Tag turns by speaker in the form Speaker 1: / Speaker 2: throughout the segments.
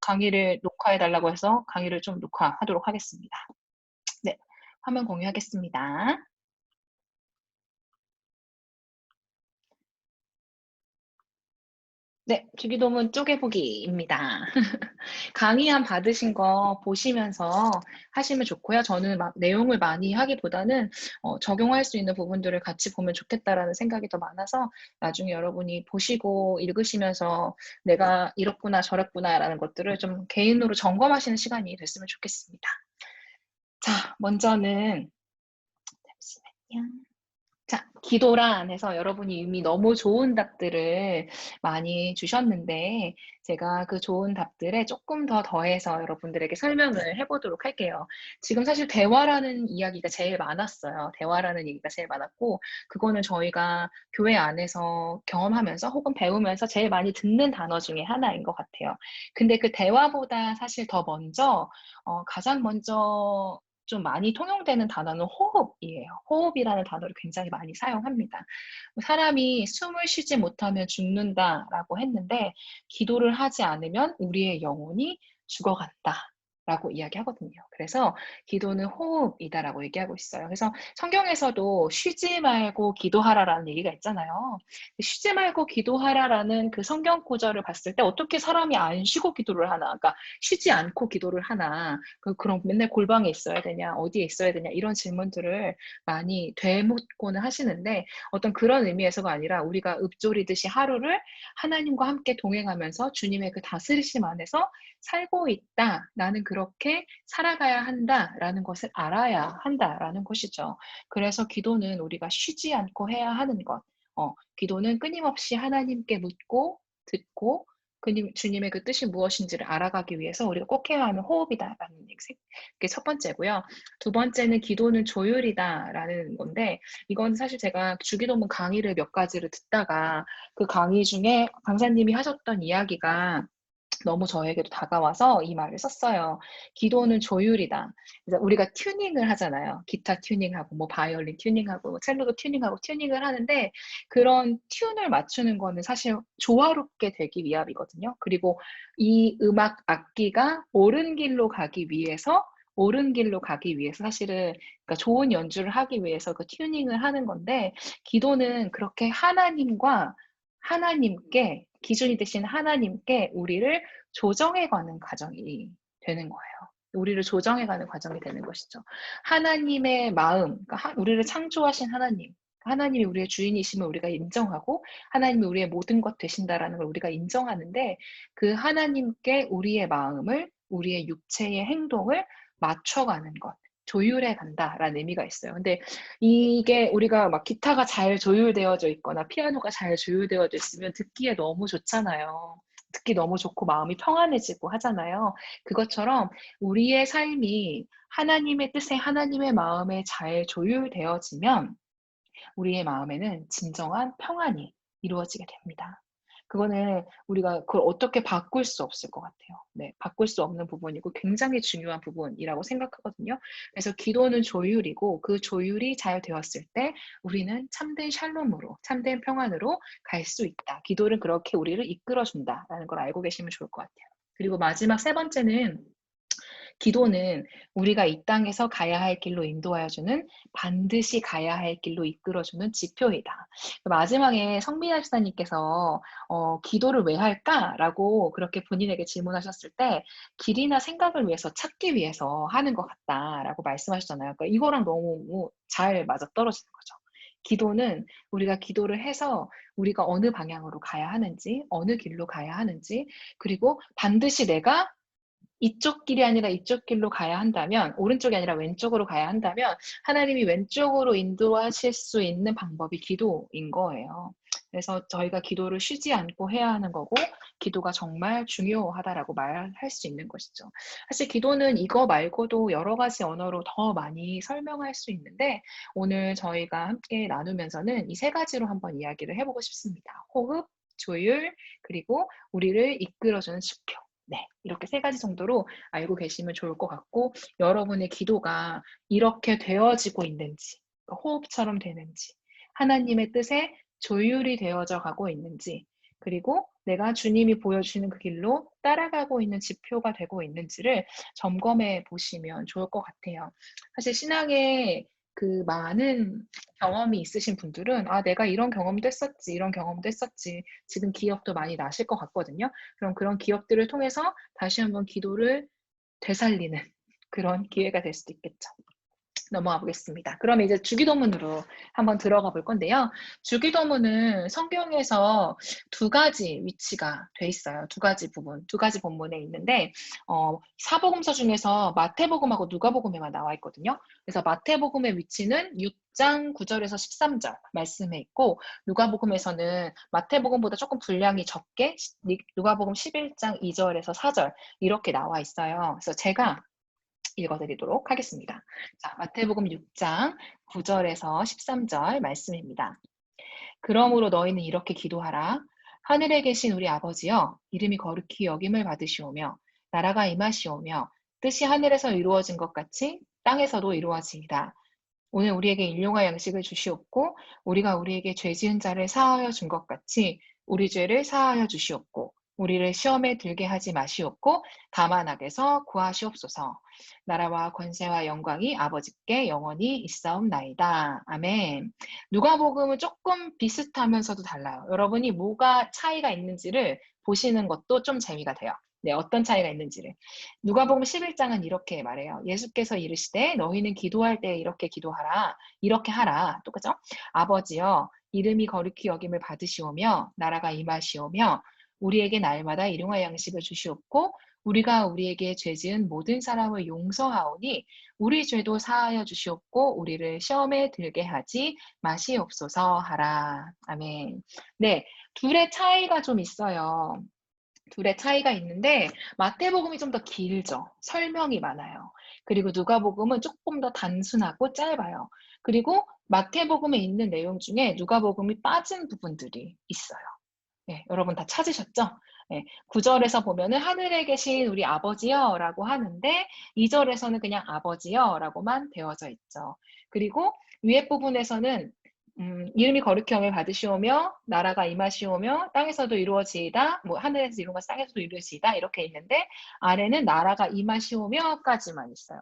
Speaker 1: 강의를 녹화해 달라고 해서 강의를 좀 녹화하도록 하겠습니다. 네. 화면 공유하겠습니다. 네. 주기도문 쪼개보기입니다. 강의안 받으신 거 보시면서 하시면 좋고요. 저는 막 내용을 많이 하기보다는 '적용할 수 있는 부분들을 같이 보면 좋겠다.'라는 생각이 더 많아서 나중에 여러분이 보시고 읽으시면서 '내가 이렇구나 저랬구나.'라는 것들을 좀 개인으로 점검하시는 시간이 됐으면 좋겠습니다. 자, 먼저는 잠시만요. 자, 기도란 해서 여러분이 이미 너무 좋은 답들을 많이 주셨는데 제가 그 좋은 답들에 쪼끔 더 더해서 여러분들에게 설명을 해 보도록 할게요. 지금 사실 대화라는 이야기가 제일 많았어요. 대화라는 얘기가 제일 많았고 그거는 저희가 교회 안에서 경험하면서 혹은 배우면서 제일 많이 듣는 단어 중에 하나인 것 같아요. 근데 그 대화보다 사실 더 먼저 가장 먼저 좀 많이 통용되는 단어는 호흡이에요. 호흡이라는 단어를 굉장히 많이 사용합니다. 사람이 "숨을 쉬지 못하면 죽는다."라고 했는데 "기도를 하지 않으면 우리의 영혼이 죽어간다."라고 이야기하거든요. 그래서 "기도는 호흡이다."라고 얘기하고 있어요. 그래서 성경에서도 "쉬지 말고 기도하라."라는 얘기가 있잖아요. "쉬지 말고 기도하라."라는 그 성경 구절을 봤을 때 어떻게 사람이 안 쉬고 기도를 하나, 그러니까 쉬지 않고 기도를 하나, 그럼 맨날 골방에 있어야 되냐, 어디에 있어야 되냐, 이런 질문들을 많이 되묻고는 하시는데 어떤 그런 의미에서가 아니라 우리가 읊조리듯이 하루를 하나님과 함께 동행하면서 주님의 그 다스리심 안에서 살고 있다. 나는 그렇게 살아가야 한다라는 것을 알아야 한다라는 것이죠. 그래서 기도는 우리가 쉬지 않고 해야 하는 것. 기도는 끊임없이 하나님께 묻고 듣고 주님의 그 뜻이 무엇인지를 알아가기 위해서 우리가 꼭 해야 하는 호흡이다라는 그게 첫 번째고요. 두 번째는 기도는 조율이다라는 건데 이건 사실 제가 주기도문 강의를 몇 가지를 듣다가 그 강의 중에 강사님이 하셨던 이야기가 너무 저에게도 다가와서 이 말을 썼어요. "기도는 조율이다." 그래서 우리가 튜닝을 하잖아요. 기타 튜닝하고 뭐 바이올린 튜닝하고 뭐 첼로도 튜닝하고 튜닝을 하는데 그런 튠을 맞추는 거는 사실 조화롭게 되기 위함이거든요. 그리고 이 음악 악기가 옳은 길로 가기 위해서 사실은, 그러니까 좋은 연주를 하기 위해서 그 튜닝을 하는 건데 기도는 그렇게 하나님께 기준이 되신 하나님께 우리를 조정해 가는 과정이 되는 거예요. 우리를 조정해 가는 과정이 되는 것이죠. 하나님의 마음, 그러니까 우리를 창조하신 하나님이 우리의 주인이심을 우리가 인정하고 하나님이 우리의 모든 것 되신다라는 걸 우리가 인정하는데 그 하나님께 우리의 마음을, 우리의 육체의 행동을 맞춰가는 것, 조율해 간다라는 의미가 있어요. 근데 이게 우리가 막 기타가 잘 조율되어져 있거나 피아노가 잘 조율되어져 있으면 듣기에 너무 좋잖아요. 듣기 너무 좋고 마음이 평안해지고 하잖아요. 그것처럼 우리의 삶이 하나님의 뜻에, 하나님의 마음에 잘 조율되어지면 우리의 마음에는 진정한 평안이 이루어지게 됩니다. 그거는 우리가 그걸 어떻게 바꿀 수 없을 것 같아요. 네. 바꿀 수 없는 부분이고 굉장히 중요한 부분이라고 생각하거든요. 그래서 기도는 조율이고 그 조율이 잘 되었을 때 우리는 참된 샬롬으로, 참된 평안으로 갈 수 있다. 기도는 그렇게 우리를 이끌어 준다라는 걸 알고 계시면 좋을 것 같아요. 그리고 마지막 세 번째는 기도는 우리가 이 땅에서 가야 할 길로 인도하여 주는, 반드시 가야 할 길로 이끌어 주는 지표이다. 마지막에 성민아 집사님께서 "기도를 왜 할까?"라고 그렇게 본인에게 질문하셨을 때 "길이나 생각을 위해서, 찾기 위해서 하는 것 같다."라고 말씀하셨잖아요. 그러니까 이거랑 너무 잘 맞아떨어지는 거죠. 기도는 우리가 기도를 해서 우리가 어느 방향으로 가야 하는지, 어느 길로 가야 하는지, 그리고 반드시 내가 이쪽 길이 아니라 이쪽 길로 가야 한다면, 오른쪽이 아니라 왼쪽으로 가야 한다면 하나님이 왼쪽으로 인도하실 수 있는 방법이 기도인 거예요. 그래서 저희가 기도를 쉬지 않고 해야 하는 거고 기도가 정말 중요하다라고 말할 수 있는 것이죠. 사실 기도는 이거 말고도 여러 가지 언어로 더 많이 설명할 수 있는데 오늘 저희가 함께 나누면서는 이 세 가지로 한번 이야기를 해 보고 싶습니다. 호흡, 조율, 그리고 우리를 이끌어 주는 지표. 네. 이렇게 세 가지 정도로 알고 계시면 좋을 것 같고 여러분의 기도가 이렇게 되어지고 있는지, 그러니까 호흡처럼 되는지, 하나님의 뜻에 조율이 되어져 가고 있는지, 그리고 내가 주님이 보여주시는 그 길로 따라가고 있는 지표가 되고 있는지를 점검해 보시면 좋을 것 같아요. 사실 신앙에 그 많은 경험이 있으신 분들은 '아 내가 이런 경험도 했었지. 이런 경험도 했었지.' 지금 기억도 많이 나실 것 같거든요. 그럼 그런 기억들을 통해서 다시 한번 기도를 되살리는 그런 기회가 될 수도 있겠죠. 넘어가 보겠습니다. 그러면 이제 주기도문으로 한번 들어가 볼 건데요. 주기도문은 성경에서 두 가지 위치가 돼 있어요. 두 가지 부분, 두 가지 본문에 있는데 사복음서 중에서 마태복음하고 누가복음에만 나와 있거든요. 그래서 마태복음의 위치는 6장 9절에서 13절 말씀에 있고 누가복음에서는 마태복음보다 조금 분량이 적게 누가복음 11장 2절에서 4절 이렇게 나와 있어요. 그래서 제가 읽어드리도록 하겠습니다. 자, 마태복음 6장 9절에서 13절 말씀입니다. 그러므로 너희는 이렇게 기도하라. 하늘에 계신 우리 아버지여, 이름이 거룩히 여김을 받으시오며, 나라가 임하시오며, 뜻이 하늘에서 이루어진 것 같이 땅에서도 이루어지이다. 오늘 우리에게 일용할 양식을 주시옵고, 우리가 우리에게 죄 지은 자를 사하여 준 것 같이 우리 죄를 사하여 주시옵고, 우리를 시험에 들게 하지 마시옵고, 다만 악에서 구하시옵소서. 나라와 권세와 영광이 아버지께 영원히 있사옵나이다. 아멘. 누가복음은 조금 비슷하면서도 달라요. 여러분이 뭐가 차이가 있는지를 보시는 것도 좀 재미가 돼요. 네, 어떤 차이가 있는지를. 누가복음 11장은 이렇게 말해요. 예수께서 이르시되 너희는 기도할 때 이렇게 기도하라. 이렇게 하라. 똑같죠? 아버지여 이름이 거룩히 여김을 받으시오며 나라가 임하시오며 우리에게 날마다 일용할 양식을 주시옵고 우리가 우리에게 죄 지은 모든 사람을 용서하오니 우리 죄도 사하여 주시옵고 우리를 시험에 들게 하지 마시옵소서 하라. 아멘. 네, 둘의 차이가 좀 있어요. 둘의 차이가 있는데 마태복음이 좀 더 길죠. 설명이 많아요. 그리고 누가복음은 조금 더 단순하고 짧아요. 그리고 마태복음에 있는 내용 중에 누가복음이 빠진 부분들이 있어요. 네, 여러분 다 찾으셨죠? 네, 9절에서 보면은 하늘에 계신 우리 아버지여라고 하는데 2절에서는 그냥 아버지여라고만 되어져 있죠. 그리고 위에 부분에서는 이름이 거룩히 영을 받으시오며 나라가 임하시오며 땅에서도 이루어지이다. 뭐 하늘에서 이룬 것 땅에서도 이루어지이다. 이렇게 있는데 아래는 나라가 임하시오며까지만 있어요.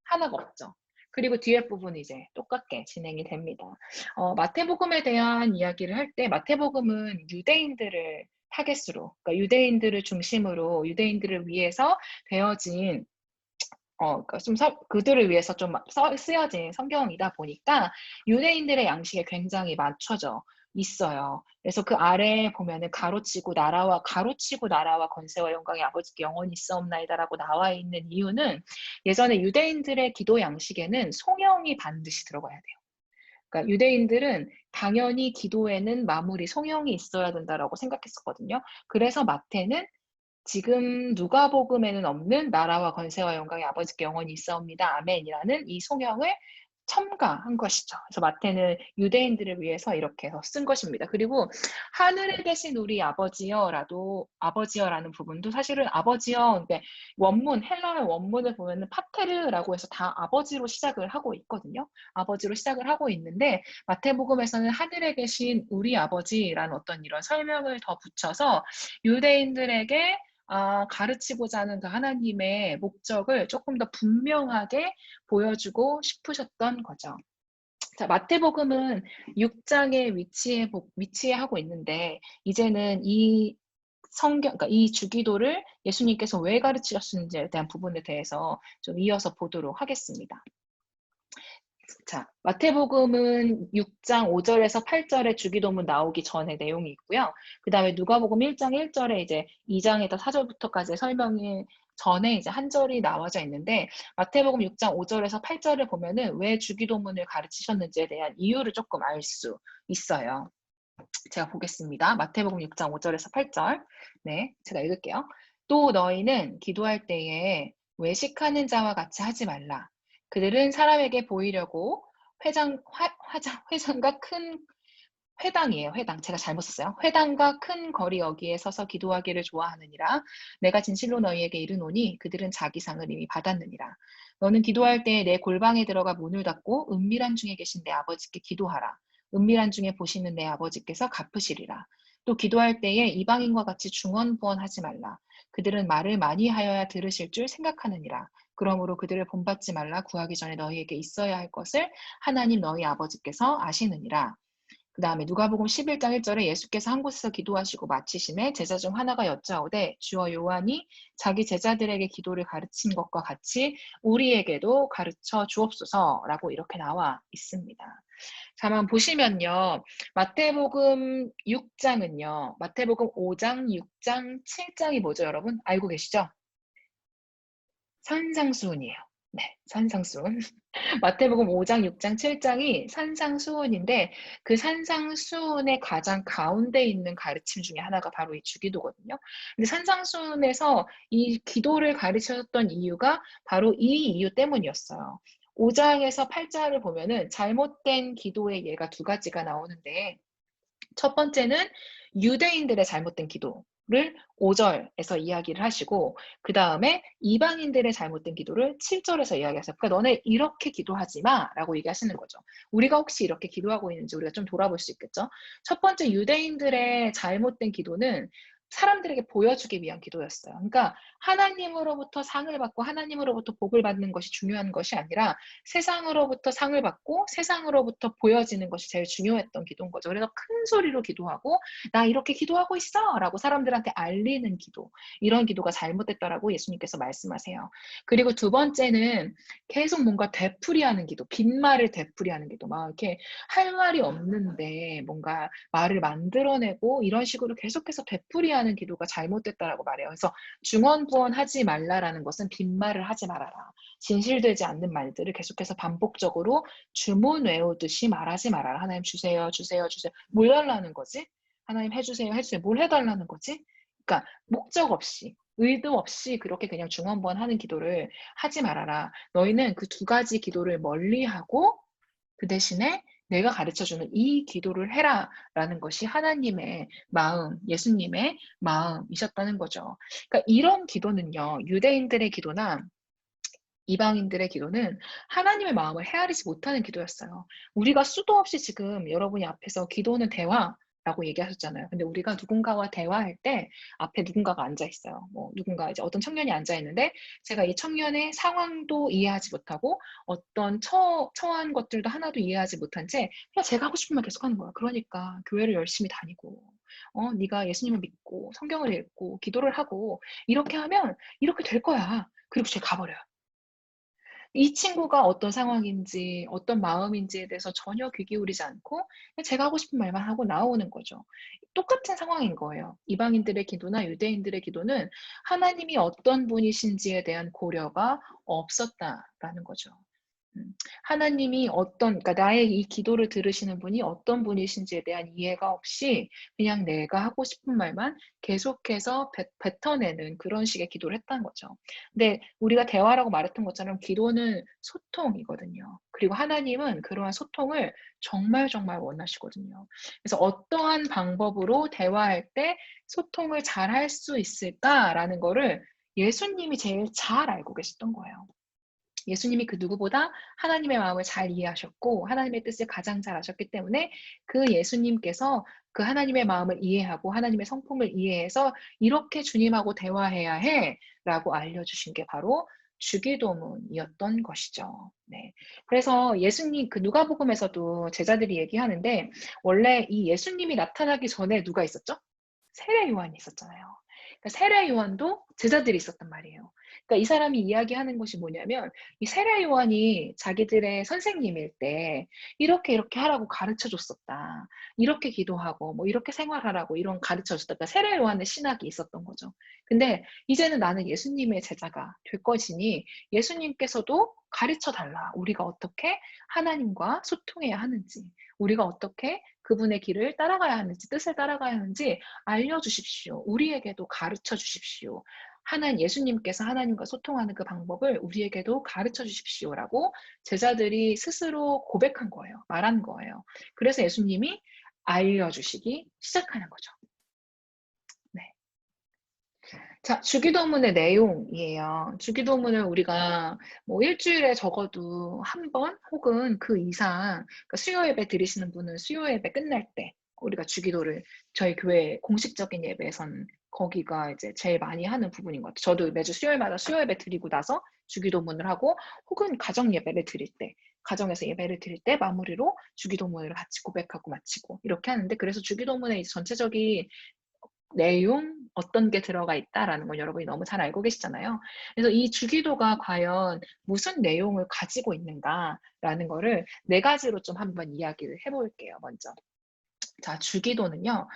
Speaker 1: 하나가 없죠. 그리고 뒤에 부분이 이제 똑같게 진행이 됩니다. 마태복음에 대한 이야기를 할 때 마태복음은 유대인들을 타겟으로, 그러니까 유대인들을 중심으로 유대인들을 위해서 되어진 그러니까 좀 그들을 위해서 좀 쓰여진 성경이다 보니까 유대인들의 양식에 굉장히 맞춰져 있어요. 그래서 그 아래에 보면은 가로치고 나라와 권세와 영광이 아버지께 영원히 있사옵나이다라고 나와 있는 이유는 예전에 유대인들의 기도 양식에는 송영이 반드시 들어가야 돼요. 그러니까 유대인들은 당연히 기도에는 마무리 송영이 있어야 된다라고 생각했었거든요. 그래서 마태는 지금 누가복음에는 없는 나라와 권세와 영광이 아버지께 영원히 있사옵니다. 아멘이라는 이 송영을 첨가한 것이죠. 그래서 마태는 유대인들을 위해서 이렇게 해서 쓴 것입니다. 그리고 하늘에 계신 우리 아버지여라는 부분도 사실은 아버지여, 그러니까 원문 헬라어 원문을 보면은 파테르라고 해서 다 아버지로 시작을 하고 있거든요. 아버지로 시작을 하고 있는데 마태복음에서는 하늘에 계신 우리 아버지라는 어떤 이런 설명을 더 붙여서 유대인들에게 가르치고자 하는 그 하나님의 목적을 조금 더 분명하게 보여주고 싶으셨던 거죠. 자, 마태복음은 6장에 위치하고 있는데 이제는 이 그러니까 이 주기도를 예수님께서 왜 가르치셨는지에 대한 부분에 대해서 좀 이어서 보도록 하겠습니다. 자, 마태복음은 6장 5절에서 8절에 주기도문 나오기 전에 내용이 있고요. 그 다음에 누가복음 1장 1절에 이제 2장에서 4절부터까지 설명이 전에 이제 한 절이 나와져 있는데 마태복음 6장 5절에서 8절을 보면은 왜 주기도문을 가르치셨는지에 대한 이유를 조금 알 수 있어요. 제가 보겠습니다. 마태복음 6장 5절에서 8절. 네, 제가 읽을게요. 또 너희는 기도할 때에 외식하는 자와 같이 하지 말라. 그들은 사람에게 보이려고 회장과 큰 회당이에요. 회당. 제가 잘못 썼어요. 회당과 큰 거리 여기에 서서 기도하기를 좋아하느니라. 내가 진실로 너희에게 이르노니 그들은 자기 상을 이미 받았느니라. 너는 기도할 때에 내 골방에 들어가 문을 닫고 은밀한 중에 계신 내 아버지께 기도하라. 은밀한 중에 보시는 내 아버지께서 갚으시리라. 또 기도할 때에 이방인과 같이 중언부언하지 말라. 그들은 말을 많이 하여야 들으실 줄 생각하느니라. 그러므로 그들을 본받지 말라. 구하기 전에 너희에게 있어야 할 것을 하나님 너희 아버지께서 아시느니라. 그 다음에 누가복음 11장 1절에 예수께서 한 곳에서 기도하시고 마치심에 제자 중 하나가 여짜오되 주여 요한이 자기 제자들에게 기도를 가르친 것과 같이 우리에게도 가르쳐 주옵소서라고 이렇게 나와 있습니다. 자, 한번 보시면요. 마태복음 6장은요. 마태복음 5장, 6장, 7장이 뭐죠, 여러분? 알고 계시죠? 산상수훈이에요. 네, 산상수훈. 마태복음 5장, 6장, 7장이 산상수훈인데 그 산상수훈의 가장 가운데 있는 가르침 중에 하나가 바로 이 주기도거든요. 근데 산상수훈에서 이 기도를 가르쳤던 이유가 바로 이 이유 때문이었어요. 5장에서 8장을 보면은 잘못된 기도의 예가 두 가지가 나오는데 첫 번째는 유대인들의 잘못된 기도를 5절에서 이야기를 하시고 그 다음에 이방인들의 잘못된 기도를 7절에서 이야기하세요. 그러니까 너네 이렇게 기도하지 마라고 얘기하시는 거죠. 우리가 혹시 이렇게 기도하고 있는지 우리가 좀 돌아볼 수 있겠죠. 첫 번째 유대인들의 잘못된 기도는 사람들에게 보여주기 위한 기도였어요. 그러니까 하나님으로부터 상을 받고 하나님으로부터 복을 받는 것이 중요한 것이 아니라 세상으로부터 상을 받고 세상으로부터 보여지는 것이 제일 중요했던 기도인 거죠. 그래서 큰 소리로 기도하고 나 이렇게 기도하고 있어 라고 사람들한테 알리는 기도, 이런 기도가 잘못됐다라고 예수님께서 말씀하세요. 그리고 두 번째는 계속 뭔가 되풀이하는 기도, 빈말을 되풀이하는 기도, 막 이렇게 할 말이 없는데 뭔가 말을 만들어내고 이런 식으로 계속해서 되풀이하는 기도가 잘못됐다라고 말해요. 그래서 중언부언하지 말라라는 것은 빈말을 하지 말아라. 진실되지 않는 말들을 계속해서 반복적으로 주문 외우듯이 말하지 말아라. 하나님 주세요, 주세요, 주세요. 뭘 달라는 거지? 하나님 해주세요, 해주세요. 뭘 해달라는 거지? 그러니까 목적 없이, 의도 없이 그렇게 그냥 중언부언하는 기도를 하지 말아라. 너희는 그 두 가지 기도를 멀리하고 그 대신에 내가 가르쳐주는 이 기도를 해라라는 것이 하나님의 마음, 예수님의 마음이셨다는 거죠. 그러니까 이런 기도는요, 유대인들의 기도나 이방인들의 기도는 하나님의 마음을 헤아리지 못하는 기도였어요. 우리가 수도 없이 지금 여러분이 앞에서 기도는 대화라고 얘기하셨잖아요. 근데 우리가 누군가와 대화할 때 앞에 누군가가 앉아 있어요. 뭐 누군가 이제 어떤 청년이 앉아 있는데 제가 이 청년의 상황도 이해하지 못하고 어떤 처한 것들도 하나도 이해하지 못한 채 그냥 제가 하고 싶은 말 계속 하는 거야. 그러니까 교회를 열심히 다니고 네가 예수님을 믿고 성경을 읽고 기도를 하고 이렇게 하면 이렇게 될 거야. 그리고 제가 가버려요. 이 친구가 어떤 상황인지 어떤 마음인지에 대해서 전혀 귀 기울이지 않고 그냥 제가 하고 싶은 말만 하고 나오는 거죠. 똑같은 상황인 거예요. 이방인들의 기도나 유대인들의 기도는 하나님이 어떤 분이신지에 대한 고려가 없었다라는 거죠. 하나님이 그러니까 나의 이 기도를 들으시는 분이 어떤 분이신지에 대한 이해가 없이 그냥 내가 하고 싶은 말만 계속해서 뱉어내는 그런 식의 기도를 했다는 거죠. 근데 우리가 대화라고 말했던 것처럼 기도는 소통이거든요. 그리고 하나님은 그러한 소통을 정말 정말 원하시거든요. 그래서 어떠한 방법으로 대화할 때 소통을 잘 할 수 있을까라는 거를 예수님이 제일 잘 알고 계셨던 거예요. 예수님이 그 누구보다 하나님의 마음을 잘 이해하셨고 하나님의 뜻을 가장 잘 아셨기 때문에 그 예수님께서 그 하나님의 마음을 이해하고 하나님의 성품을 이해해서 이렇게 주님하고 대화해야 해라고 알려주신 게 바로 주기도문이었던 것이죠. 네. 그래서 예수님 그 누가복음에서도 제자들이 얘기하는데 원래 이 예수님이 나타나기 전에 누가 있었죠? 세례 요한이 있었잖아요. 그러니까 세례 요한도 제자들이 있었단 말이에요. 그러니까 이 사람이 이야기하는 것이 뭐냐면 이 세례 요한이 자기들의 선생님일 때 이렇게 이렇게 하라고 가르쳐 줬었다. 이렇게 기도하고 뭐 이렇게 생활하라고 이런 가르쳐 줬다. 그러니까 세례 요한의 신학이 있었던 거죠. 근데 이제는 나는 예수님의 제자가 될 것이니 예수님께서도 가르쳐 달라. 우리가 어떻게 하나님과 소통해야 하는지, 우리가 어떻게 그분의 길을 따라가야 하는지, 뜻을 따라가야 하는지 알려주십시오. 우리에게도 가르쳐 주십시오. 예수님께서 하나님과 소통하는 그 방법을 우리에게도 가르쳐 주십시오라고 제자들이 스스로 고백한 거예요. 말한 거예요. 그래서 예수님이 알려주시기 시작하는 거죠. 네. 자, 주기도문의 내용이에요. 주기도문을 우리가 뭐 일주일에 적어도 한 번 혹은 그 이상, 그러니까 수요 예배 드리시는 분은 수요 예배 끝날 때 우리가 주기도를 저희 교회 공식적인 예배에서는 거기가 이제 제일 많이 하는 부분인 것 같아요. 저도 매주 수요일마다 수요 예배 드리고 나서 주기도문을 하고 혹은 가정 예배를 드릴 때 가정에서 예배를 드릴 때 마무리로 주기도문을 같이 고백하고 마치고 이렇게 하는데 그래서 주기도문의 이제 전체적인 내용 어떤 게 들어가 있다라는 걸 여러분이 너무 잘 알고 계시잖아요. 그래서 이 주기도가 과연 무슨 내용을 가지고 있는가라는 거를 네 가지로 좀 한번 이야기를 해 볼게요, 먼저. 자, 주기도는요,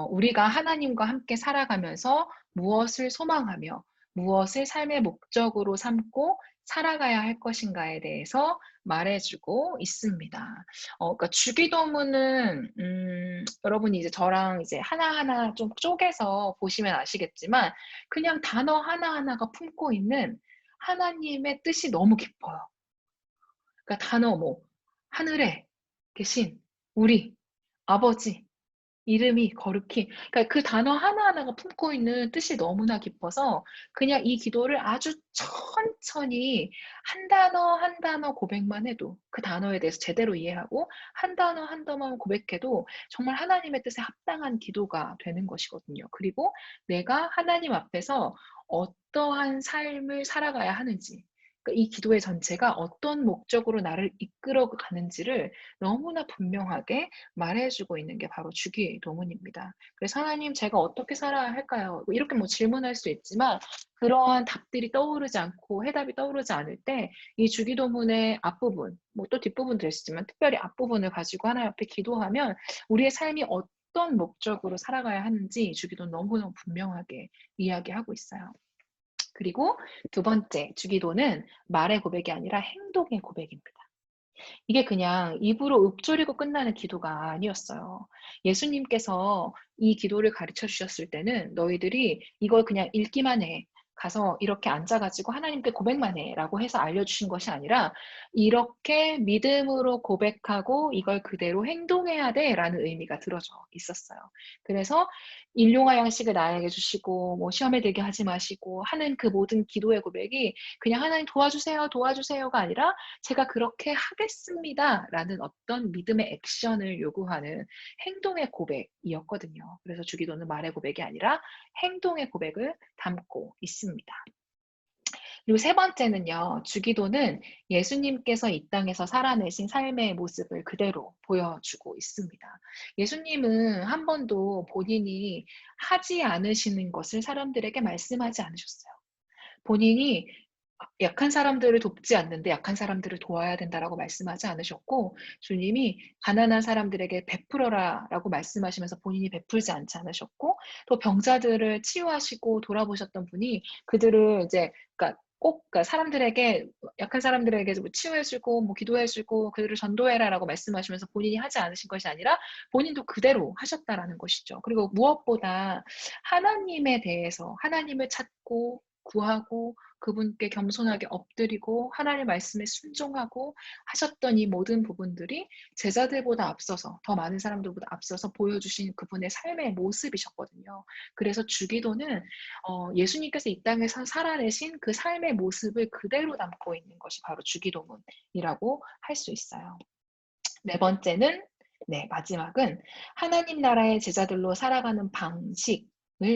Speaker 1: 우리가 하나님과 함께 살아가면서 무엇을 소망하며 무엇을 삶의 목적으로 삼고 살아가야 할 것인가에 대해서 말해주고 있습니다. 그러니까 주기도문은 여러분이 이제 저랑 이제 하나하나 좀 쪼개서 보시면 아시겠지만 그냥 단어 하나하나가 품고 있는 하나님의 뜻이 너무 깊어요. 그러니까 단어 뭐 하늘에 계신 우리 아버지 이름이 거룩히 그러니까 그 단어 하나하나가 품고 있는 뜻이 너무나 깊어서 그냥 이 기도를 아주 천천히 한 단어 한 단어 고백만 해도 그 단어에 대해서 제대로 이해하고 한 단어 한 단어만 고백해도 정말 하나님의 뜻에 합당한 기도가 되는 것이거든요. 그리고 내가 하나님 앞에서 어떠한 삶을 살아가야 하는지 그러니까 이 기도의 전체가 어떤 목적으로 나를 이끌어 가는지를 너무나 분명하게 말해 주고 있는 게 바로 주기도문입니다. 그래서 "하나님 제가 어떻게 살아야 할까요?" 뭐 이렇게 뭐 질문할 수 있지만 그러한 답들이 떠오르지 않고 해답이 떠오르지 않을 때 이 주기도문의 앞부분 뭐 또 뒷부분도 있지만 특별히 앞부분을 가지고 하나님 앞에 기도하면 우리의 삶이 어떤 목적으로 살아가야 하는지 주기도는 너무너무 분명하게 이야기하고 있어요. 그리고 두 번째 주기도는 말의 고백이 아니라 행동의 고백입니다. 이게 그냥 입으로 읊조리고 끝나는 기도가 아니었어요. 예수님께서 이 기도를 가르쳐 주셨을 때는 "너희들이 이걸 그냥 읽기만 해. 가서 이렇게 앉아 가지고 하나님께 고백만 해."라고 해서 알려주신 것이 아니라 "이렇게 믿음으로 고백하고 이걸 그대로 행동해야 돼."라는 의미가 들어져 있었어요. 그래서 "일용할 양식을 나에게 주시고 뭐 시험에 들게 하지 마시고." 하는 그 모든 기도의 고백이 그냥 "하나님 도와주세요, 도와주세요."가 아니라 "제가 그렇게 하겠습니다."라는 어떤 믿음의 액션을 요구하는 행동의 고백이었거든요. 그래서 주기도는 말의 고백이 아니라 행동의 고백을 담고 있습니다. 그리고 세 번째는요. 주기도는 예수님께서 이 땅에서 살아내신 삶의 모습을 그대로 보여주고 있습니다. 예수님은 한 번도 본인이 하지 않으시는 것을 사람들에게 말씀하지 않으셨어요. 본인이 약한 사람들을 돕지 않는데 약한 사람들을 도와야 된다라고 말씀하지 않으셨고 주님이 가난한 사람들에게 베풀어라라고 말씀하시면서 본인이 베풀지 않지 않으셨고 또 병자들을 치유하시고 돌아보셨던 분이 그들을 이제 그러니까 꼭 그러니까 사람들에게 약한 사람들에게 뭐 치유해 주고 뭐 기도해 주고 그들을 전도해라라고 말씀하시면서 본인이 하지 않으신 것이 아니라 본인도 그대로 하셨다라는 것이죠. 그리고 무엇보다 하나님에 대해서 하나님을 찾고 구하고 그분께 겸손하게 엎드리고 하나님의 말씀에 순종하고 하셨던 이 모든 부분들이 제자들보다 앞서서 더 많은 사람들보다 앞서서 보여주신 그분의 삶의 모습이셨거든요. 그래서 주기도는 예수님께서 이 땅에서 살아내신 그 삶의 모습을 그대로 담고 있는 것이 바로 주기도문이라고 할 수 있어요. 네 번째는 네 마지막은 하나님 나라의 제자들로 살아가는 방식을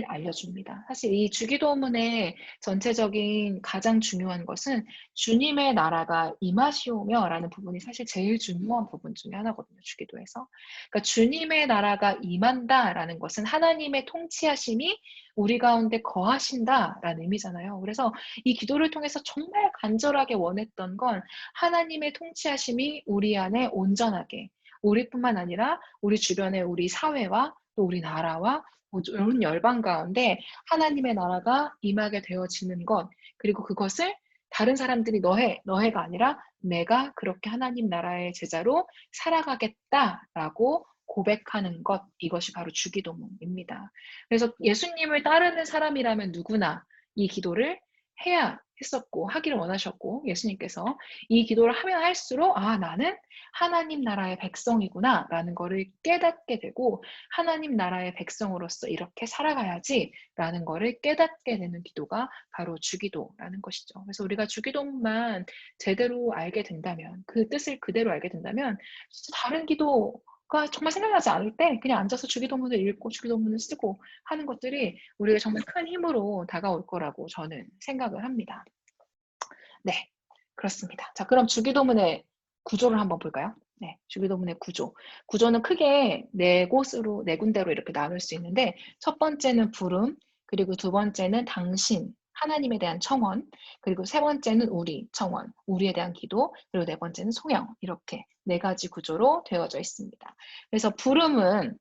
Speaker 1: 알려줍니다. 사실 이 주기도문의 전체적인 가장 중요한 것은 "주님의 나라가 임하시오며"라는 부분이 사실 제일 중요한 부분 중에 하나거든요, 주기도에서. 그러니까 '주님의 나라가 임한다.'라는 것은 하나님의 통치하심이 우리 가운데 거하신다라는 의미잖아요. 그래서 이 기도를 통해서 정말 간절하게 원했던 건 하나님의 통치하심이 우리 안에 온전하게 우리뿐만 아니라 우리 주변의 우리 사회와 또 우리 나라와 온 열방 가운데 하나님의 나라가 임하게 되어지는 것 그리고 그것을 다른 사람들이 "너해가 아니라 내가 그렇게 하나님 나라의 제자로 살아가겠다."라고 고백하는 것 이것이 바로 주기도문입니다. 그래서 예수님을 따르는 사람이라면 누구나 이 기도를 해야 했었고 하기를 원하셨고 예수님께서 이 기도를 하면 할수록 '아 나는 하나님 나라의 백성이구나.'라는 거를 깨닫게 되고 '하나님 나라의 백성으로서 이렇게 살아가야지.'라는 거를 깨닫게 되는 기도가 바로 주기도라는 것이죠. 그래서 우리가 주기도문만 제대로 알게 된다면 그 뜻을 그대로 알게 된다면 진짜 다른 기도 그러니까 정말 생각나지 않을 때 그냥 앉아서 주기도문을 읽고 주기도문을 쓰고 하는 것들이 우리에게 정말 큰 힘으로 다가올 거라고 저는 생각을 합니다. 네. 그렇습니다. 자, 그럼 주기도문의 구조를 한번 볼까요? 네. 주기도문의 구조. 구조는 크게 네 군데로 이렇게 나눌 수 있는데, 첫 번째는 부름, 그리고 두 번째는 당신, 하나님에 대한 청원, 그리고 세 번째는 우리, 청원, 우리에 대한 기도, 그리고 네 번째는 소영. 이렇게 네 가지 구조로 되어져 있습니다. 그래서 부름은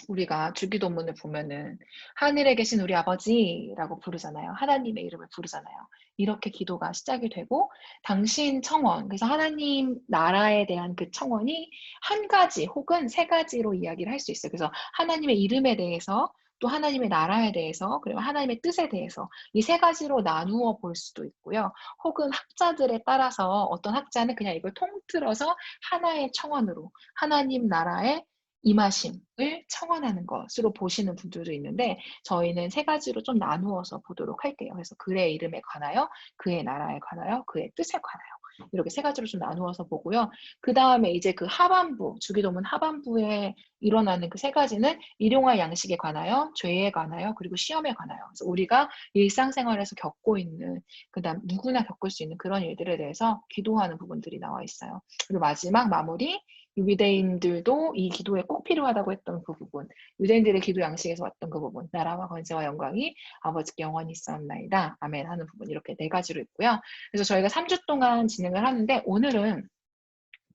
Speaker 1: 우리가 주기도문을 보면은 하늘에 계신 우리 아버지라고 부르잖아요. 하나님의 이름을 부르잖아요. 이렇게 기도가 시작이 되고, 당신 청원, 그래서 하나님 나라에 대한 그 청원이 한 가지 혹은 세 가지로 이야기를 할 수 있어요. 그래서 하나님의 이름에 대해서, 또 하나님의 나라에 대해서, 그리고 하나님의 뜻에 대해서 이 세 가지로 나누어 볼 수도 있고요. 혹은 학자들에 따라서 어떤 학자는 그냥 이걸 통틀어서 하나의 청원으로 하나님 나라의 임하심을 청원하는 것으로 보시는 분들도 있는데, 저희는 세 가지로 좀 나누어서 보도록 할게요. 그래서 그의 이름에 관하여, 그의 나라에 관하여, 그의 뜻에 관하여, 이렇게 세 가지로 좀 나누어서 보고요. 그다음에 이제 그 하반부, 주기도문 하반부에 일어나는 그 세 가지는 일용할 양식에 관하여, 죄에 관하여, 그리고 시험에 관하여. 그래서 우리가 일상생활에서 겪고 있는, 그다음 누구나 겪을 수 있는 그런 일들에 대해서 기도하는 부분들이 나와 있어요. 그리고 마지막 마무리, 유대인들도 이 기도에 꼭 필요하다고 했던 그 부분, 유대인들의 기도 양식에서 왔던 그 부분, 나라와 권세와 영광이 아버지께 영원히 있사옵나이다. 아멘 하는 부분, 이렇게 네 가지로 있고요. 그래서 저희가 3주 동안 진행을 하는데, 오늘은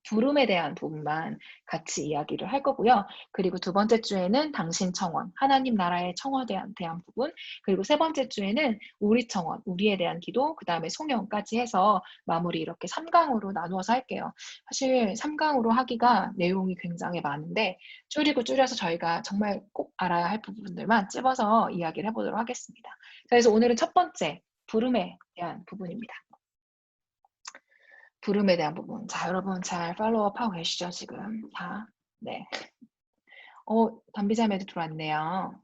Speaker 1: 부름에 대한 부분만 같이 이야기를 할 거고요. 그리고 두 번째 주에는 당신 청원, 하나님 나라의 청원에 대한 부분, 그리고 세 번째 주에는 우리 청원, 우리에 대한 기도, 그 다음에 송영까지 해서 마무리, 이렇게 3강으로 나누어서 할게요. 사실 3강으로 하기가 내용이 굉장히 많은데, 줄여서 저희가 정말 꼭 알아야 할 부분들만 찝어서 이야기를 해보도록 하겠습니다. 그래서 오늘은 첫 번째, 부름에 대한 부분입니다. 부름에 대한 부분. 자, 여러분 잘 팔로우업 하고 계시죠, 지금? 다. 네. 담비자매도 들어왔네요.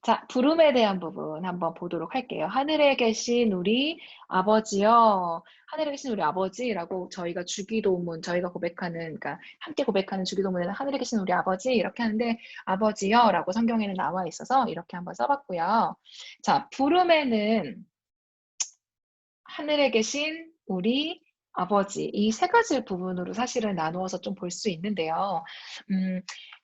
Speaker 1: 자, 부름에 대한 부분 한번 보도록 할게요. 하늘에 계신 우리 아버지여. 하늘에 계신 우리 아버지라고 저희가 주기도문, 저희가 고백하는, 그러니까 함께 고백하는 주기도문에는 하늘에 계신 우리 아버지 이렇게 하는데, 아버지여라고 성경에는 나와 있어서 이렇게 한번 써봤고요. 자, 부름에는 하늘에 계신 우리 아버지, 이 세 가지 부분으로 사실은 나누어서 좀 볼 수 있는데요.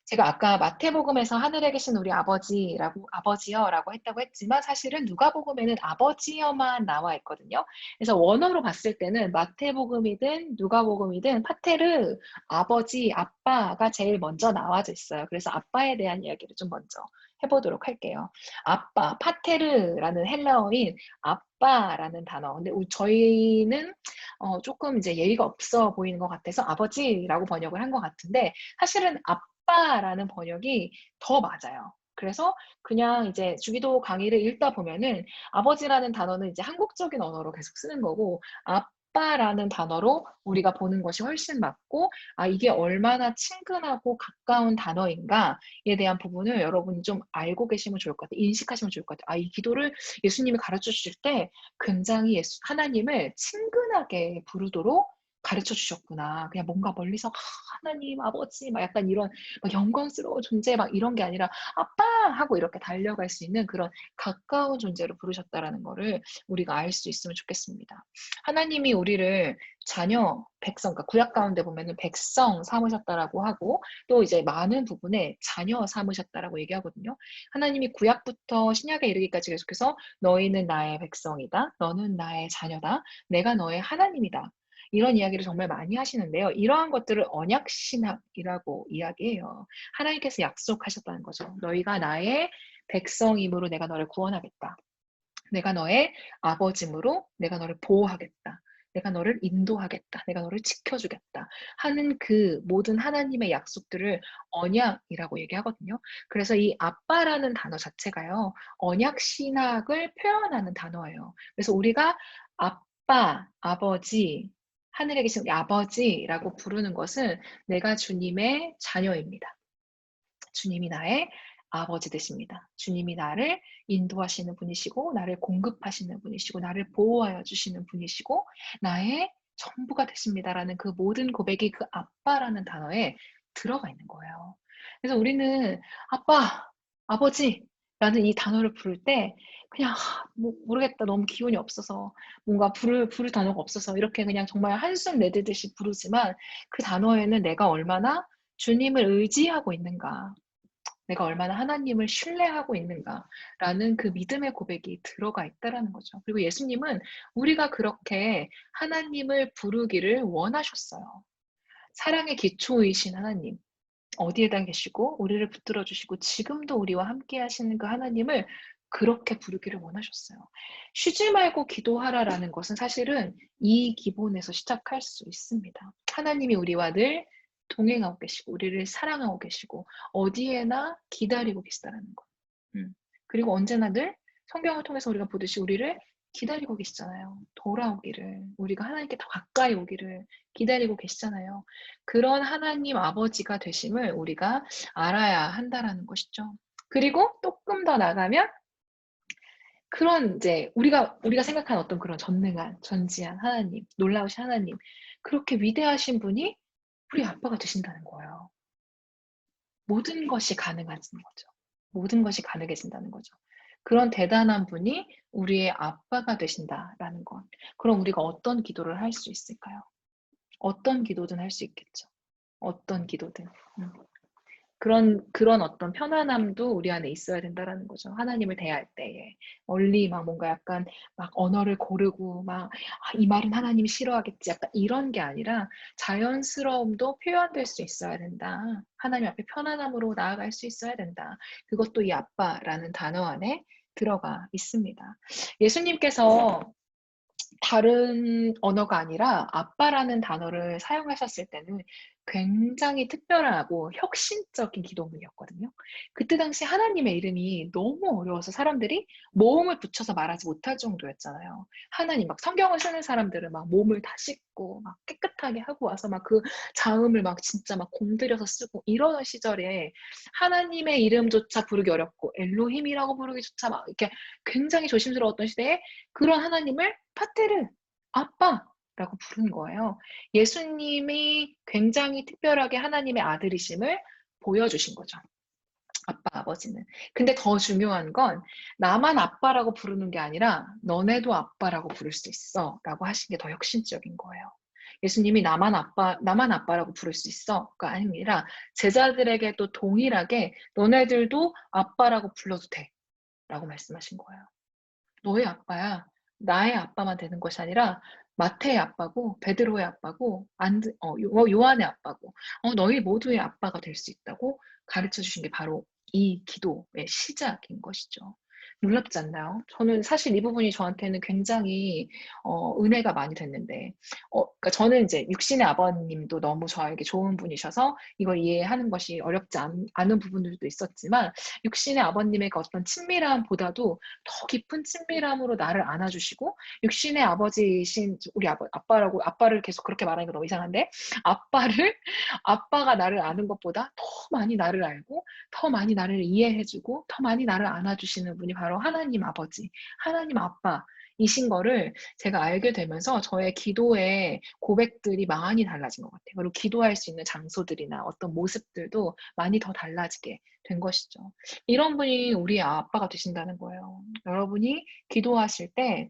Speaker 1: 제가 아까 마태복음에서 하늘에 계신 우리 아버지여라고 했다고 했지만, 사실은 누가복음에는 아버지여만 나와 있거든요. 그래서 원어로 봤을 때는 마태복음이든 누가복음이든 파테르, 아버지, 아빠가 제일 먼저 나와져 있어요. 그래서 아빠에 대한 이야기를 좀 먼저 해보도록 할게요. 아빠, 파테르라는 헬라어인 아빠라는 단어. 근데 저희는 조금 이제 예의가 없어 보이는 것 같아서 아버지라고 번역을 한 것 같은데, 사실은 아빠라는 번역이 더 맞아요. 그래서 그냥 이제 주기도 강의를 읽다 보면은 아버지라는 단어는 이제 한국적인 언어로 계속 쓰는 거고, 아빠라는 단어로 우리가 보는 것이 훨씬 맞고, 이게 얼마나 친근하고 가까운 단어인가에 대한 부분을 여러분이 좀 알고 계시면 좋을 것 같아요. 인식하시면 좋을 것 같아요. 이 기도를 예수님이 가르쳐 주실 때 굉장히 하나님을 친근하게 부르도록 가르쳐 주셨구나. 그냥 뭔가 멀리서 하나님, 아버지 막 약간 이런 막 영광스러운 존재 막 이런 게 아니라 아빠 하고 이렇게 달려갈 수 있는 그런 가까운 존재로 부르셨다라는 거를 우리가 알 수 있으면 좋겠습니다. 하나님이 우리를 자녀, 백성, 그러니까 구약 가운데 보면은 백성 삼으셨다라고 하고, 또 이제 많은 부분에 자녀 삼으셨다라고 얘기하거든요. 하나님이 구약부터 신약에 이르기까지 계속해서 너희는 나의 백성이다, 너는 나의 자녀다, 내가 너의 하나님이다, 이런 이야기를 정말 많이 하시는데요. 이러한 것들을 언약 신학이라고 이야기해요. 하나님께서 약속하셨다는 거죠. 너희가 나의 백성임으로 내가 너를 구원하겠다. 내가 너의 아버지므로 내가 너를 보호하겠다. 내가 너를 인도하겠다. 내가 너를 지켜주겠다 하는 그 모든 하나님의 약속들을 언약이라고 얘기하거든요. 그래서 이 아빠라는 단어 자체가요, 언약 신학을 표현하는 단어예요. 그래서 우리가 아빠, 아버지, 하늘에 계신 우리 아버지라고 부르는 것은 내가 주님의 자녀입니다. 주님이 나의 아버지 되십니다. 주님이 나를 인도하시는 분이시고, 나를 공급하시는 분이시고, 나를 보호하여 주시는 분이시고, 나의 전부가 되십니다라는 그 모든 고백이 그 아빠라는 단어에 들어가 있는 거예요. 그래서 우리는 아빠, 아버지라는 이 단어를 부를 때 그냥 뭐 모르겠다. 너무 기운이 없어서 뭔가 부를 단어가 없어서 이렇게 그냥 정말 한숨 내듯이 부르지만 그 단어에는 내가 얼마나 주님을 의지하고 있는가, 내가 얼마나 하나님을 신뢰하고 있는가라는 그 믿음의 고백이 들어가 있다라는 거죠. 그리고 예수님은 우리가 그렇게 하나님을 부르기를 원하셨어요. 사랑의 기초이신 하나님, 어디에다 계시고 우리를 붙들어 주시고 지금도 우리와 함께 하시는 그 하나님을 그렇게 부르기를 원하셨어요. 쉬지 말고 기도하라라는 것은 사실은 이 기본에서 시작할 수 있습니다. 하나님이 우리와 늘 동행하고 계시고 우리를 사랑하고 계시고 어디에나 기다리고 계시다라는 것. 그리고 언제나 늘 성경을 통해서 우리가 보듯이 우리를 기다리고 계시잖아요. 돌아오기를, 우리가 하나님께 더 가까이 오기를 기다리고 계시잖아요. 그런 하나님 아버지가 되심을 우리가 알아야 한다라는 것이죠. 그리고 조금 더 나가면 그런 이제 우리가 생각하는 어떤 그런 전능한, 전지한 하나님, 놀라우신 하나님, 그렇게 위대하신 분이 우리 아빠가 되신다는 거예요. 모든 것이 가능해지는 거죠. 모든 것이 가능해진다는 거죠. 그런 대단한 분이 우리의 아빠가 되신다라는 것. 그럼 우리가 어떤 기도를 할 수 있을까요? 어떤 기도든 할 수 있겠죠. 어떤 기도든. 그런 어떤 편안함도 우리 안에 있어야 된다라는 거죠. 하나님을 대할 때에. 멀리 막 뭔가 약간 막 언어를 고르고 막 '아 이 말은 하나님이 싫어하겠지.' 약간 이런 게 아니라 자연스러움도 표현될 수 있어야 된다. 하나님 앞에 편안함으로 나아갈 수 있어야 된다. 그것도 이 아빠라는 단어 안에 들어가 있습니다. 예수님께서 다른 언어가 아니라 아빠라는 단어를 사용하셨을 때는 굉장히 특별하고 혁신적인 기도문이었거든요. 그때 당시 하나님의 이름이 너무 어려워서 사람들이 모음을 붙여서 말하지 못할 정도였잖아요. 하나님 막 성경을 쓰는 사람들은 막 몸을 다 씻고 막 깨끗하게 하고 와서 막 그 자음을 막 진짜 막 공들여서 쓰고 이러던 시절에 하나님의 이름조차 부르기 어렵고 엘로힘이라고 부르기조차 막 이렇게 굉장히 조심스러웠던 시대에 그런 하나님을 파테르, 아빠라고 부르는 거예요. 예수님이 굉장히 특별하게 하나님의 아들이심을 보여주신 거죠. 아빠, 아버지는. 근데 더 중요한 건 나만 아빠라고 부르는 게 아니라 너네도 아빠라고 부를 수 있어라고 하신 게 더 혁신적인 거예요. 예수님이 나만 아빠라고 부를 수 있어가 아니라 제자들에게도 동일하게 너네들도 아빠라고 불러도 돼라고 말씀하신 거예요. 너의 아빠야. 나의 아빠만 되는 것이 아니라 마태의 아빠고 베드로의 아빠고 요한의 아빠고 너희 모두의 아빠가 될 수 있다고 가르쳐 주신 게 바로 이 기도의 시작인 것이죠. 놀랍지 않나요? 저는 사실 이 부분이 저한테는 굉장히 은혜가 많이 됐는데 그러니까 저는 이제 육신의 아버님도 너무 저에게 좋은 분이셔서 이걸 이해하는 것이 어렵지 않은 부분들도 있었지만 육신의 아버님의 그 어떤 친밀함보다도 더 깊은 친밀함으로 나를 안아주시고 육신의 아버지이신 우리 아빠를 계속 그렇게 말하니까 너무 이상한데 아빠가 나를 아는 것보다 더 많이 나를 알고 더 많이 나를 이해해주고 더 많이 나를 안아주시는 분이 바로 하나님 아버지, 하나님 아빠이신 거를 제가 알게 되면서 저의 기도의 고백들이 많이 달라진 것 같아요. 그리고 기도할 수 있는 장소들이나 어떤 모습들도 많이 더 달라지게 된 것이죠. 이런 분이 우리의 아빠가 되신다는 거예요. 여러분이 기도하실 때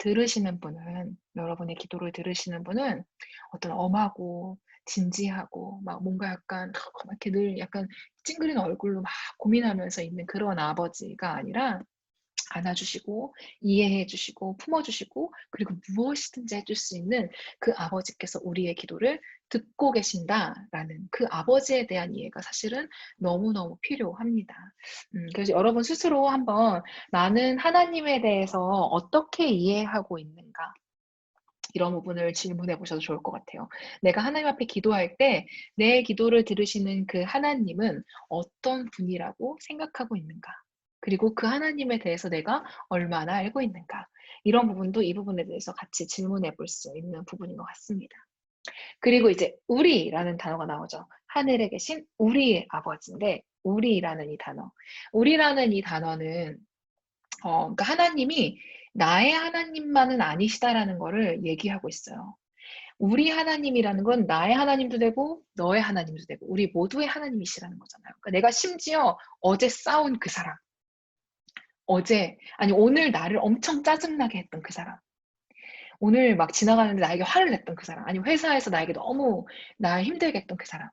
Speaker 1: 여러분의 기도를 들으시는 분은 어떤 엄하고 진지하고 막 뭔가 약간 이렇게 늘 약간 찡그린 얼굴로 막 고민하면서 있는 그런 아버지가 아니라 안아주시고 이해해 주시고 품어 주시고 그리고 무엇이든지 해줄 수 있는 그 아버지께서 우리의 기도를 듣고 계신다라는 그 아버지에 대한 이해가 사실은 너무너무 필요합니다. 그래서 여러분 스스로 한번 '나는 하나님에 대해서 어떻게 이해하고 있는가?' 이런 부분을 질문해 보셔도 좋을 것 같아요. 내가 하나님 앞에 기도할 때 내 기도를 들으시는 그 하나님은 어떤 분이라고 생각하고 있는가? 그리고 그 하나님에 대해서 내가 얼마나 알고 있는가? 이런 부분도 이 부분에 대해서 같이 질문해 볼 수 있는 부분인 것 같습니다. 그리고 이제 우리라는 단어가 나오죠. 하늘에 계신 우리의 아버지인데 우리라는 이 단어. 우리라는 이 단어는 그러니까 하나님이 나의 하나님만은 아니시다라는 거를 얘기하고 있어요. 우리 하나님이라는 건 나의 하나님도 되고 너의 하나님도 되고 우리 모두의 하나님이시라는 거잖아요. 그러니까 내가 심지어 어제 싸운 그 사람, 아니 오늘 나를 엄청 짜증나게 했던 그 사람, 오늘 막 지나가는데 나에게 화를 냈던 그 사람, 아니 회사에서 나에게 너무 날 힘들게 했던 그 사람,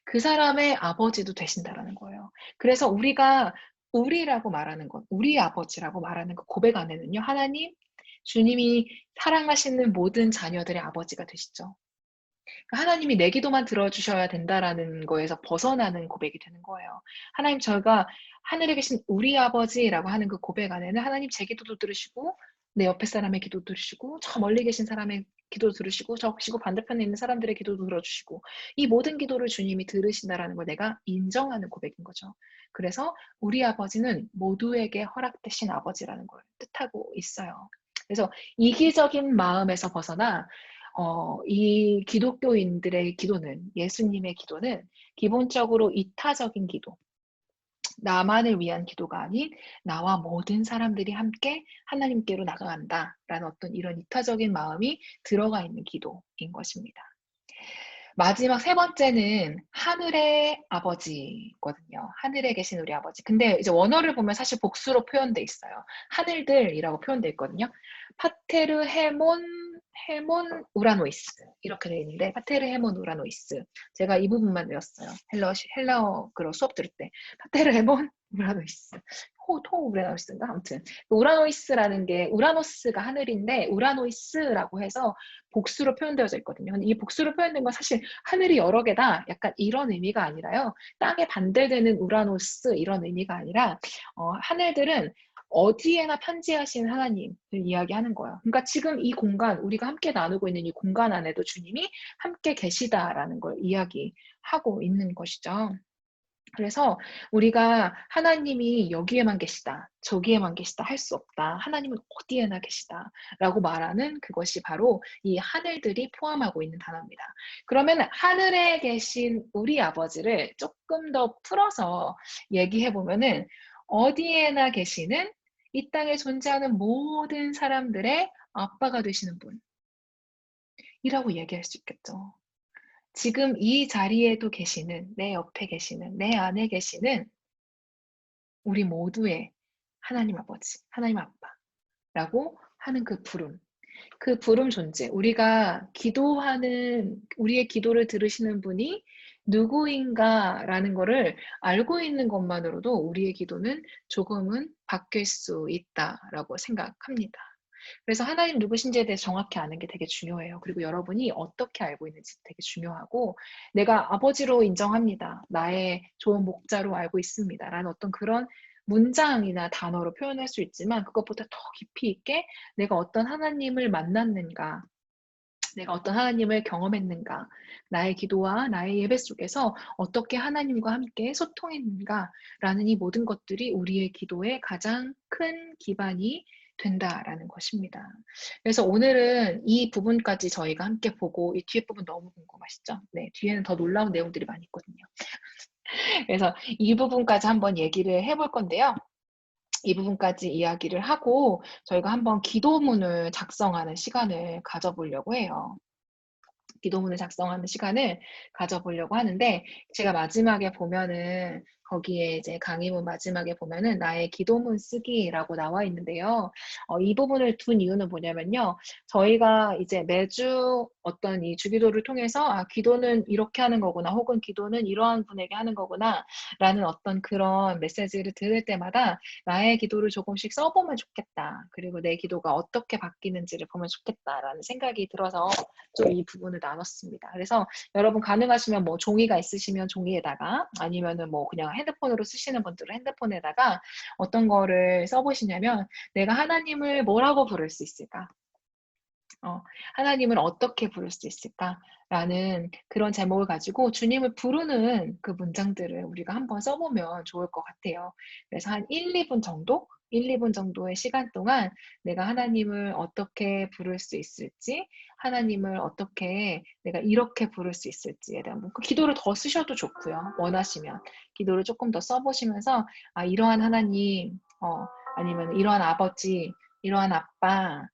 Speaker 1: 그 사람의 아버지도 되신다라는 거예요. 그래서 우리가 우리라고 말하는 것, 우리 아버지라고 말하는 그 고백 안에는요, 하나님, 주님이 사랑하시는 모든 자녀들의 아버지가 되시죠. 하나님이 내 기도만 들어주셔야 된다라는 거에서 벗어나는 고백이 되는 거예요. 하나님, 저희가 하늘에 계신 우리 아버지라고 하는 그 고백 안에는 하나님 제 기도도 들으시고 내 옆에 사람의 기도 들으시고 저 멀리 계신 사람의 기도 들으시고 저 반대편에 있는 사람들의 기도도 들어주시고 이 모든 기도를 주님이 들으신다라는 걸 내가 인정하는 고백인 거죠. 그래서 우리 아버지는 모두에게 허락되신 아버지라는 걸 뜻하고 있어요. 그래서 이기적인 마음에서 벗어나 이 기독교인들의 기도는, 예수님의 기도는 기본적으로 이타적인 기도, 나만을 위한 기도가 아닌 나와 모든 사람들이 함께 하나님께로 나아간다라는 어떤 이런 이타적인 마음이 들어가 있는 기도인 것입니다. 마지막 세 번째는 하늘의 아버지거든요. 하늘에 계신 우리 아버지. 근데 이제 원어를 보면 사실 복수로 표현돼 있어요. 하늘들이라고 표현돼 있거든요. 파테르 헤몬 우라노이스 이렇게 되어 있는데 파테르 헤몬 우라노이스. 제가 이 부분만 외웠어요. 헬라어 그런 수업 들을 때 파테르 헤몬 우라노이스. 토 우라노이스인가? 아무튼 우라노이스라는 게 우라노스가 하늘인데 우라노이스라고 해서 복수로 표현되어져 있거든요. 근데 이 복수로 표현된 건 사실 하늘이 여러 개다 약간 이런 의미가 아니라요. 땅에 반대되는 우라노스 이런 의미가 아니라 하늘들은 어디에나 편지하신 하나님을 이야기하는 거예요. 그러니까 지금 이 공간, 우리가 함께 나누고 있는 이 공간 안에도 주님이 함께 계시다라는 걸 이야기하고 있는 것이죠. 그래서 우리가 하나님이 여기에만 계시다, 저기에만 계시다 할 수 없다. 하나님은 어디에나 계시다라고 말하는 그것이 바로 이 하늘들이 포함하고 있는 단어입니다. 그러면 하늘에 계신 우리 아버지를 조금 더 풀어서 얘기해 보면은 어디에나 계시는 이 땅에 존재하는 모든 사람들의 아빠가 되시는 분이라고 얘기할 수 있겠죠. 지금 이 자리에도 계시는, 내 옆에 계시는, 내 안에 계시는 우리 모두의 하나님 아버지, 하나님 아빠라고 하는 그 부름 존재, 우리가 기도하는, 우리의 기도를 들으시는 분이 누구인가라는 거를 알고 있는 것만으로도 우리의 기도는 조금은 바뀔 수 있다라고 생각합니다. 그래서 하나님 누구신지에 대해서 정확히 아는 게 되게 중요해요. 그리고 여러분이 어떻게 알고 있는지 되게 중요하고, 내가 아버지로 인정합니다, 나의 좋은 목자로 알고 있습니다 라는 어떤 그런 문장이나 단어로 표현할 수 있지만, 그것보다 더 깊이 있게 내가 어떤 하나님을 만났는가, 내가 어떤 하나님을 경험했는가, 나의 기도와 나의 예배 속에서 어떻게 하나님과 함께 소통했는가라는 이 모든 것들이 우리의 기도의 가장 큰 기반이 된다라는 것입니다. 그래서 오늘은 이 부분까지 저희가 함께 보고, 이 뒤에 부분 너무 궁금하시죠? 네, 뒤에는 더 놀라운 내용들이 많이 있거든요. 그래서 이 부분까지 한번 얘기를 해볼 건데요. 이 부분까지 이야기를 하고 저희가 한번 기도문을 작성하는 시간을 가져보려고 해요. 기도문을 작성하는 시간을 가져보려고 하는데, 제가 마지막에 보면은 거기에 이제 강의문 마지막에 보면은 나의 기도문 쓰기라고 나와 있는데요. 이 부분을 둔 이유는 뭐냐면요. 저희가 이제 매주 어떤 이 주기도를 통해서 기도는 이렇게 하는 거구나, 혹은 기도는 이러한 분에게 하는 거구나 라는 어떤 그런 메시지를 들을 때마다 나의 기도를 조금씩 써보면 좋겠다, 그리고 내 기도가 어떻게 바뀌는지를 보면 좋겠다라는 생각이 들어서 좀 이 부분을 나눴습니다. 그래서 여러분 가능하시면 뭐 종이가 있으시면 종이에다가, 아니면은 뭐 그냥 핸드폰으로 쓰시는 분들은 핸드폰에다가 어떤 거를 써보시냐면, 내가 하나님을 뭐라고 부를 수 있을까? 하나님을 어떻게 부를 수 있을까라는 그런 제목을 가지고 주님을 부르는 그 문장들을 우리가 한번 써보면 좋을 것 같아요. 그래서 한 1, 2분 정도? 1, 2분 정도의 시간 동안 내가 하나님을 어떻게 부를 수 있을지, 하나님을 어떻게 내가 이렇게 부를 수 있을지에 대한 그 기도를 더 쓰셔도 좋고요. 원하시면 기도를 조금 더 써보시면서 이러한 하나님, 아니면 이러한 아버지, 이러한 아빠,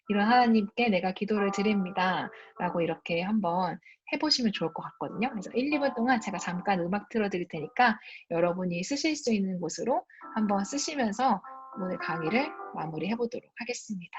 Speaker 1: 이런 하나님께 내가 기도를 드립니다. 라고 이렇게 한번 해보시면 좋을 것 같거든요. 그래서 1, 2분 동안 제가 잠깐 음악 틀어드릴 테니까 여러분이 쓰실 수 있는 곳으로 한번 쓰시면서 오늘 강의를 마무리해 보도록 하겠습니다.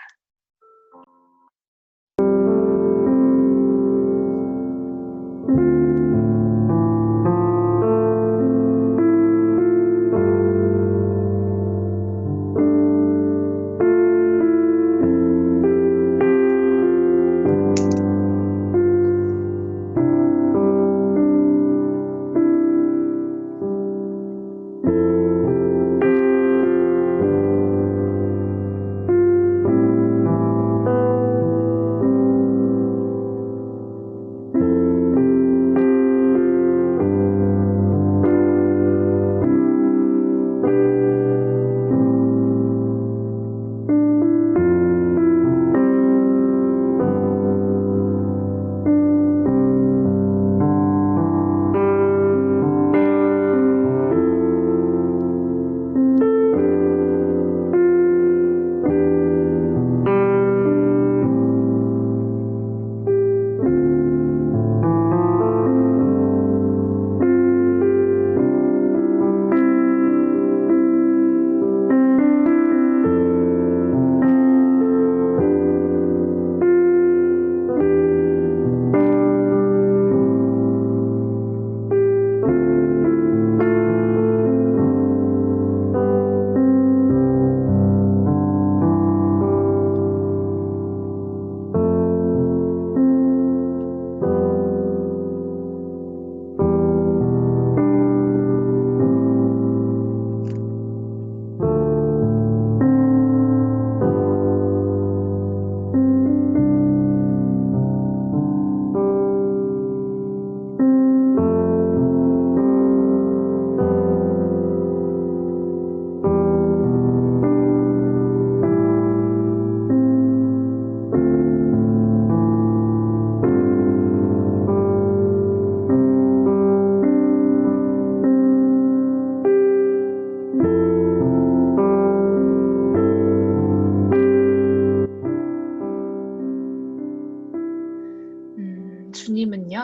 Speaker 1: 주님은요,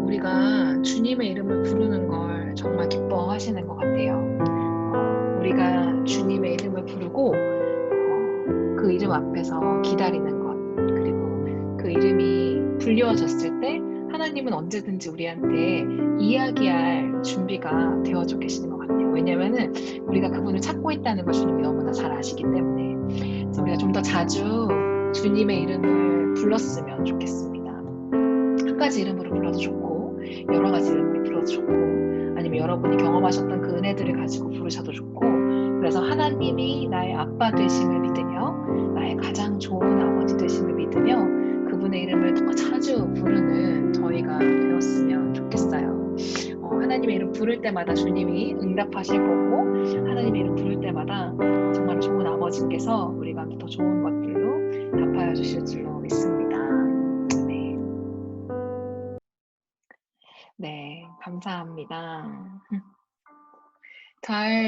Speaker 1: 우리가 주님의 이름을 부르는 걸 정말 기뻐하시는 것 같아요. 우리가 주님의 이름을 부르고 그 이름 앞에서 기다리는 것, 그리고 그 이름이 불려졌을 때 하나님은 언제든지 우리한테 이야기할 준비가 되어져 계시는 것 같아요. 왜냐면은 우리가 그분을 찾고 있다는 걸 주님이 너무나 잘 아시기 때문에. 그래서 우리가 좀 더 자주 주님의 이름을 불렀으면 좋겠습니다. 한 가지 이름으로 불러도 좋고, 여러 가지 이름으로 불러도 좋고, 아니면 여러분이 경험하셨던 그 은혜들을 가지고 부르셔도 좋고, 그래서 하나님이 나의 아빠 되심을 믿으며 나의 가장 좋은 아버지 되심을 믿으며 그분의 이름을 더 자주 부르는 저희가 되었으면 좋겠어요. 하나님의 이름 부를 때마다 주님이 응답하실 거고, 하나님의 이름 부를 때마다 정말 좋은 아버지께서 우리가 더 좋은 것들로 답하여 주실 줄로 믿습니다. 네, 감사합니다. 잘